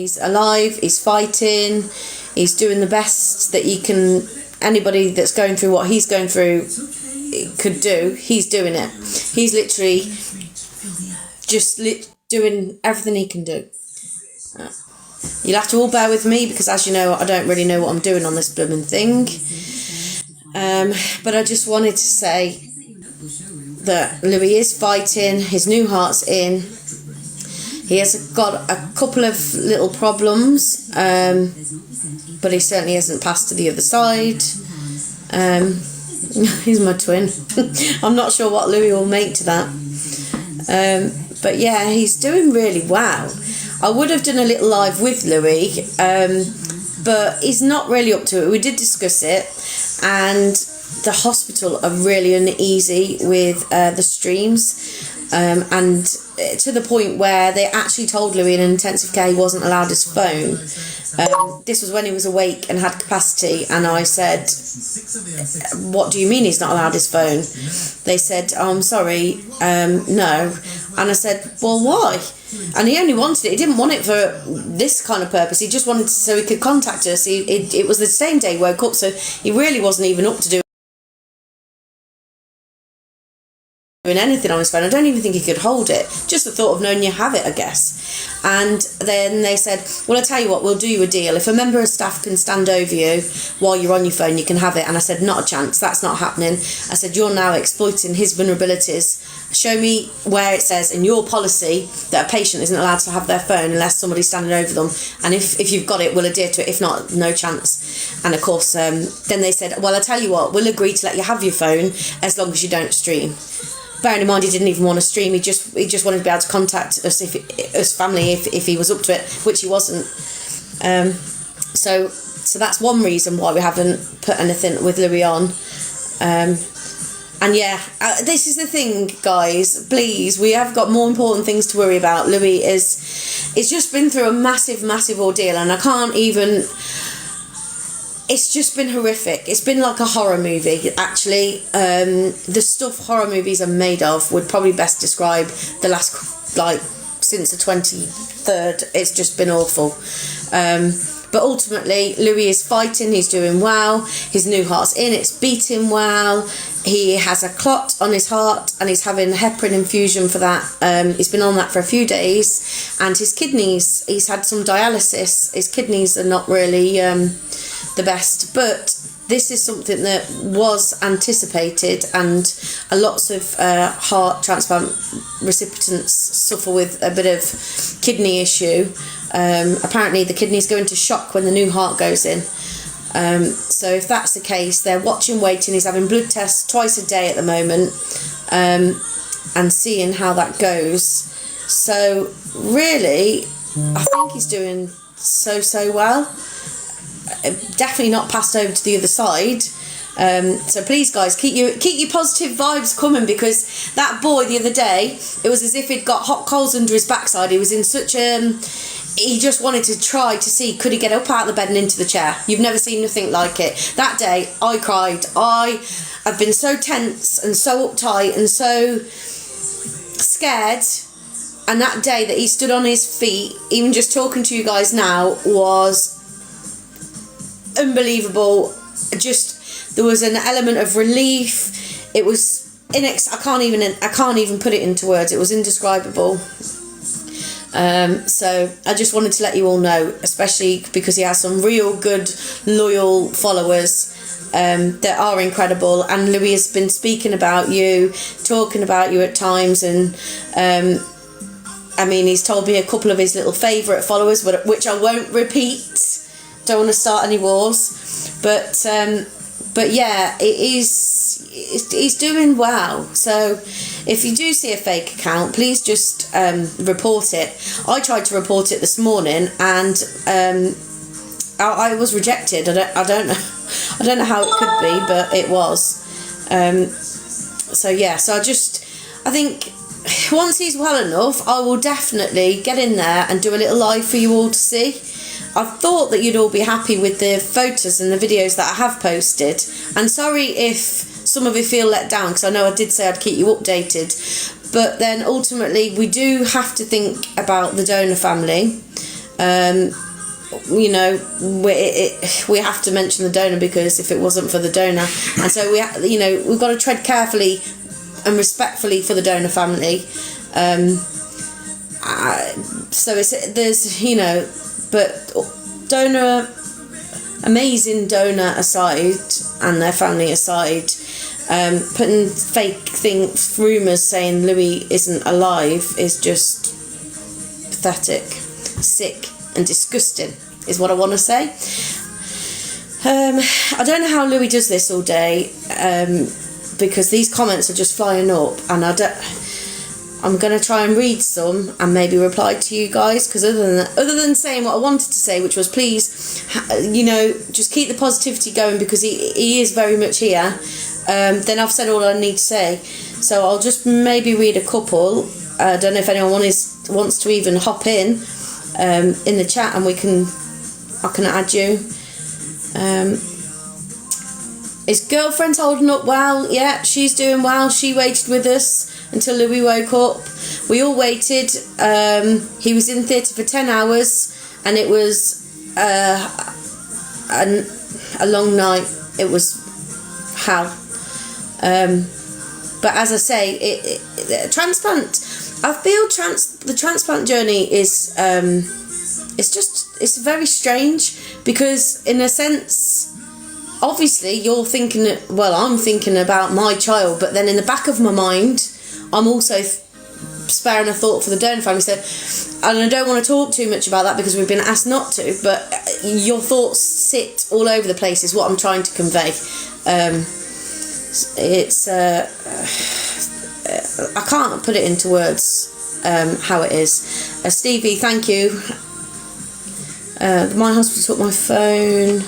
He's alive, he's fighting, he's doing the best that he can. Anybody that's going through what he's going through could do, he's doing it. He's literally just doing everything he can do. You'll have to all bear with me because, as you know, I don't really know what I'm doing on this blooming thing. But I just wanted to say that Louis is fighting, his new heart's in. He has got a couple of little problems, but he certainly hasn't passed to the other side. He's my twin. I'm not sure what Louis will make to that. But yeah, he's doing really well. I would have done a little live with Louis, but he's not really up to it. We did discuss it, and the hospital are really uneasy with the streams, and to the point where they actually told Louis in intensive care he wasn't allowed his phone. This was when he was awake and had capacity, and I said, what do you mean he's not allowed his phone? They said, oh, I'm sorry, no. And I said, well, why? And he only wanted it. He didn't want it for this kind of purpose. He just wanted it so he could contact us. It was the same day he woke up, so he really wasn't even up to doing anything on his phone. I don't even think he could hold it. Just the thought of knowing you have it, I guess. And then they said, well, I'll tell you what, we'll do you a deal. If a member of staff can stand over you while you're on your phone, you can have it. And I said, not a chance. That's not happening. I said, you're now exploiting his vulnerabilities. Show me where it says in your policy that a patient isn't allowed to have their phone unless somebody's standing over them. And if you've got it, we'll adhere to it. If not, no chance. And of course, then they said, well, I'll tell you what, we'll agree to let you have your phone as long as you don't stream. Bearing in mind, he didn't even want to stream. He just wanted to be able to contact us, us family, if he was up to it, which he wasn't. So that's one reason why we haven't put anything with Louis on. And yeah, this is the thing, guys. Please, we have got more important things to worry about. Louis it's just been through a massive, massive ordeal, and I can't even. It's just been horrific. It's been like a horror movie, actually. The stuff horror movies are made of would probably best describe the last, since the 23rd. It's just been awful. But ultimately, Louis is fighting. He's doing well. His new heart's in. It's beating well. He has a clot on his heart, and he's having heparin infusion for that. He's been on that for a few days. And his kidneys, he's had some dialysis. His kidneys are not really the best, but this is something that was anticipated, and lots of heart transplant recipients suffer with a bit of kidney issue. Apparently the kidneys go into shock when the new heart goes in. So if that's the case, they're watching, waiting. He's having blood tests twice a day at the moment, and seeing how that goes. So really, I think he's doing so well. Definitely not passed over to the other side. So please, guys, keep your positive vibes coming, because that boy the other day, it was as if he'd got hot coals under his backside. He was in such he just wanted to try to see, could he get up out of the bed and into the chair. You've never seen nothing like it. That day I cried. I've been so tense and so uptight and so scared. And that day that he stood on his feet, even just talking to you guys now, was unbelievable. Just, there was an element of relief. It was I can't even put it into words. It was indescribable. So I just wanted to let you all know, especially because he has some real good loyal followers that are incredible, and Louis has been speaking about you, talking about you at times, and I mean, he's told me a couple of his little favourite followers, which I won't repeat. Don't want to start any wars, but yeah, he's doing well. So if you do see a fake account, please just report it. I tried to report it this morning, and I was rejected. I don't know how it could be, but it was. So yeah, so I think once he's well enough, I will definitely get in there and do a little live for you all to see. I thought that you'd all be happy with the photos and the videos that I have posted. And sorry if some of you feel let down, because I know I did say I'd keep you updated. But then ultimately we do have to think about the donor family. You know, we have to mention the donor, because if it wasn't for the donor, and so we've got to tread carefully and respectfully for the donor family. So there's but donor, amazing donor aside, and their family aside, putting fake rumours saying Louis isn't alive is just pathetic, sick and disgusting is what I want to say. I don't know how Louis does this all day, because these comments are just flying up, and I'm going to try and read some and maybe reply to you guys, because other than saying what I wanted to say, which was please, just keep the positivity going, because he is very much here, then I've said all I need to say. So I'll just maybe read a couple. I don't know if anyone wants to even hop in the chat, and I can add you. His girlfriend's holding up well. Yeah, she's doing well. She waited with us until Louis woke up. We all waited. He was in theatre for 10 hours, and it was a long night. It was hell. But as I say, transplant. I feel the transplant journey is it's very strange, because in a sense, obviously you're thinking, well, I'm thinking about my child, but then in the back of my mind, I'm also sparing a thought for the donor family. So, and I don't want to talk too much about that because we've been asked not to, but your thoughts sit all over the place is what I'm trying to convey. It's I can't put it into words how it is. Stevie, thank you. My hospital took my phone.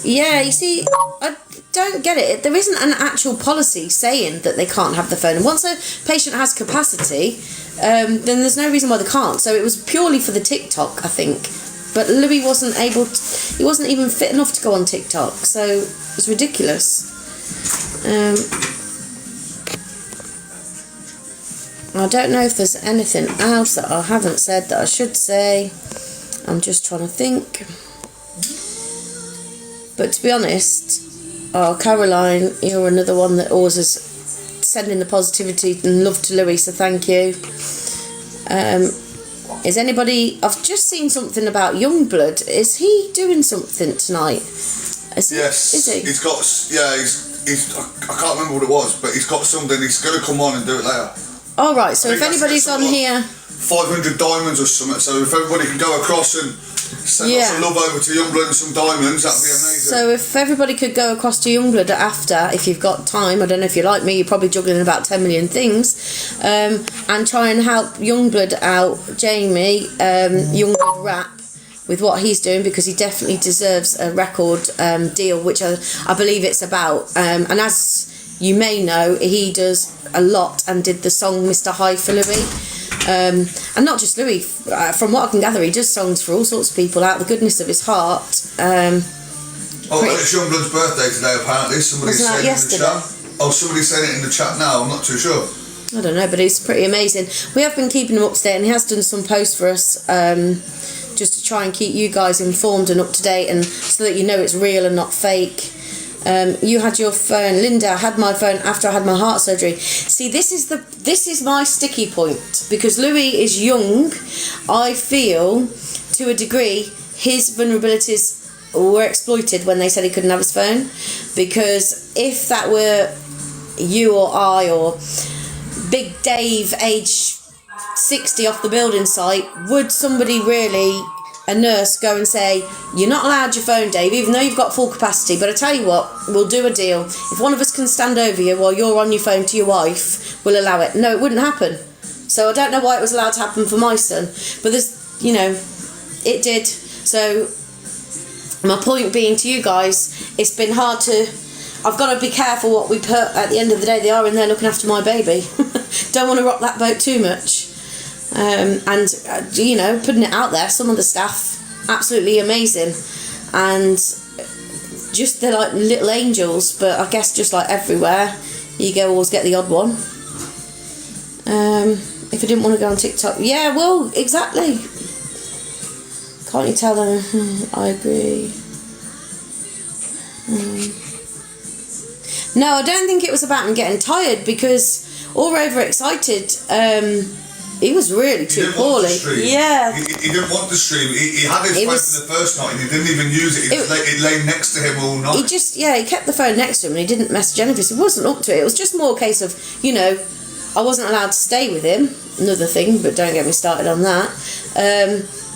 Yeah, you see, I don't get it. There isn't an actual policy saying that they can't have the phone. And once a patient has capacity, then there's no reason why they can't. So it was purely for the TikTok, I think. But Louis wasn't he wasn't even fit enough to go on TikTok. So it was ridiculous. I don't know if there's anything else that I haven't said that I should say. I'm just trying to think. But to be honest, Caroline, you're another one that always is sending the positivity and love to Louis, so thank you. Is anybody... I've just seen something about Youngblood. Is he doing something tonight? Is he? He's got... Yeah, he's I can't remember what it was, but he's got something. He's going to come on and do it later. All right, so if anybody's on here... 500 diamonds or something, so if everybody can go across and send some love over to Youngblood and some diamonds, that'd be amazing. So if everybody could go across to Youngblood after, if you've got time, I don't know if you're like me, you're probably juggling about 10 million things, and try and help Youngblood out, Jamie, Youngblood Rap, with what he's doing, because he definitely deserves a record deal, which I believe it's about. And as you may know, he does a lot and did the song Mr. High for Louis. And not just Louis, from what I can gather, he does songs for all sorts of people out of the goodness of his heart. It's Youngblood's birthday today, apparently. Somebody's saying it in the chat. Oh, somebody's saying it in the chat now, I'm not too sure. I don't know, but he's pretty amazing. We have been keeping him up to date, and he has done some posts for us, just to try and keep you guys informed and up to date, and so that you know it's real and not fake. You had your phone, Linda. I had my phone after I had my heart surgery. See, this is my sticky point, because Louis is young. I feel, to a degree, his vulnerabilities were exploited when they said he couldn't have his phone, because if that were you or I or Big Dave, age 60 off the building site, would somebody really... a nurse go and say, you're not allowed your phone, Dave, even though you've got full capacity, but I tell you what, we'll do a deal. If one of us can stand over you while you're on your phone to your wife, we'll allow it. No, it wouldn't happen. So I don't know why it was allowed to happen for my son, but there's, it did. So my point being to you guys, it's been hard to... I've got to be careful what we put. At the end of the day, they are in there looking after my baby. Don't want to rock that boat too much. Putting it out there, some of the staff absolutely amazing, and just they're like little angels, but I guess just like everywhere you go, always get the odd one. If I didn't want to go on TikTok. Yeah, well, exactly. Can't you tell them? I agree. No, I don't think it was about him getting tired, because all overexcited, he was really too poorly. Yeah. He didn't want to stream. He had his phone for the first night and he didn't even use it. It lay next to him all night. He kept the phone next to him and he didn't message anything. So he wasn't up to it. It was just more a case of, you know, I wasn't allowed to stay with him. Another thing, but don't get me started on that.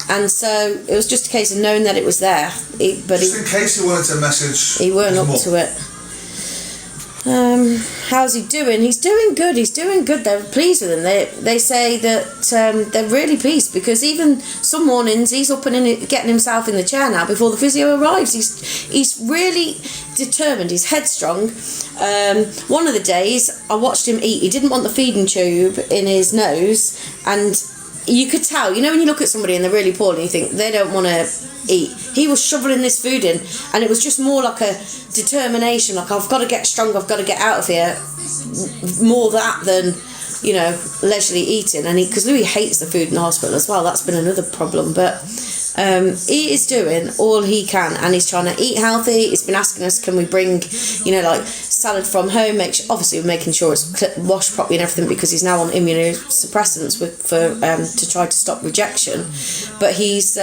And so it was just a case of knowing that it was there. In case he wanted to message. He weren't up to it. How's he doing? He's doing good. They're pleased with him. They say that they're really pleased, because even some mornings he's up and getting himself in the chair now before the physio arrives. He's really determined. He's headstrong. One of the days I watched him eat. He didn't want the feeding tube in his nose, and you could tell, you know, when you look at somebody and they're really poor and you think they don't want to eat. He was shoveling this food in, and it was just more like a determination, like, I've got to get strong, I've got to get out of here. More that than, you know, leisurely eating. And because Louis hates the food in the hospital as well, that's been another problem. But he is doing all he can, and he's trying to eat healthy. He's been asking us, can we bring, you know, like salad from home? Obviously we're making sure it's washed properly and everything, because he's now on immunosuppressants to try to stop rejection. But he's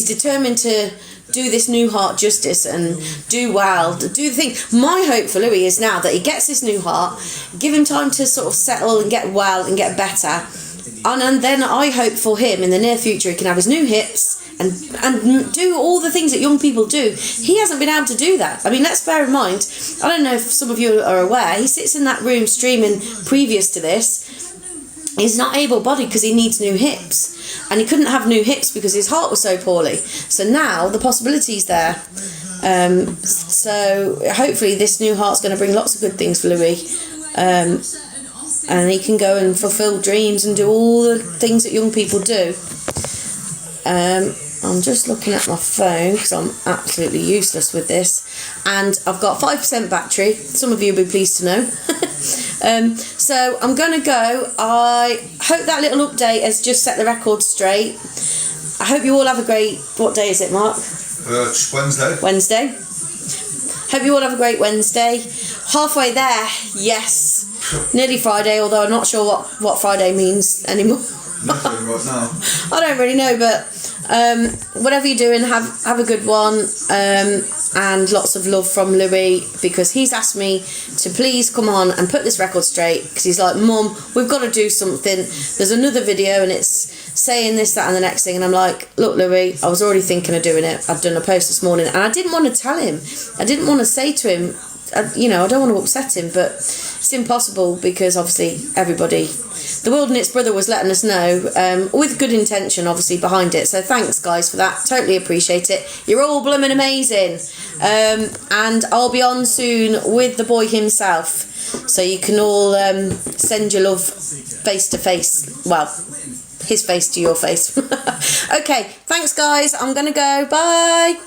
determined to do this new heart justice and do well, do the thing. My hope for Louis is now that he gets this new heart, give him time to sort of settle and get well and get better, and then I hope for him in the near future he can have his new hips and do all the things that young people do. He hasn't been able to do that. I mean, let's bear in mind, I don't know if some of you are aware, he sits in that room streaming previous to this. He's not able-bodied because he needs new hips, and he couldn't have new hips because his heart was so poorly. So now the possibility's there. So hopefully this new heart's going to bring lots of good things for Louis, and he can go and fulfil dreams and do all the things that young people do. I'm just looking at my phone because I'm absolutely useless with this, and I've got 5% battery. Some of you will be pleased to know. So I'm going to go. I hope that little update has just set the record straight. I hope you all have a great... What day is it, Mark? It's Wednesday. Wednesday. Hope you all have a great Wednesday. Halfway there, yes. Nearly Friday, although I'm not sure what Friday means anymore. Nothing right now. I don't really know, but whatever you're doing, have a good one, and lots of love from Louis, because he's asked me to please come on and put this record straight, because he's like, Mum, we've got to do something. There's another video and it's saying this, that and the next thing, and I'm like, look Louis, I was already thinking of doing it. I've done a post this morning and I didn't want to tell him. I didn't want to say to him, you know, I don't want to upset him, but it's impossible, because obviously everybody, the world and its brother was letting us know, with good intention obviously behind it. So thanks guys for that, totally appreciate it. You're all blooming amazing. And I'll be on soon with the boy himself, so you can all send your love face to face, well, his face to your face. Okay, thanks guys, I'm gonna go, bye.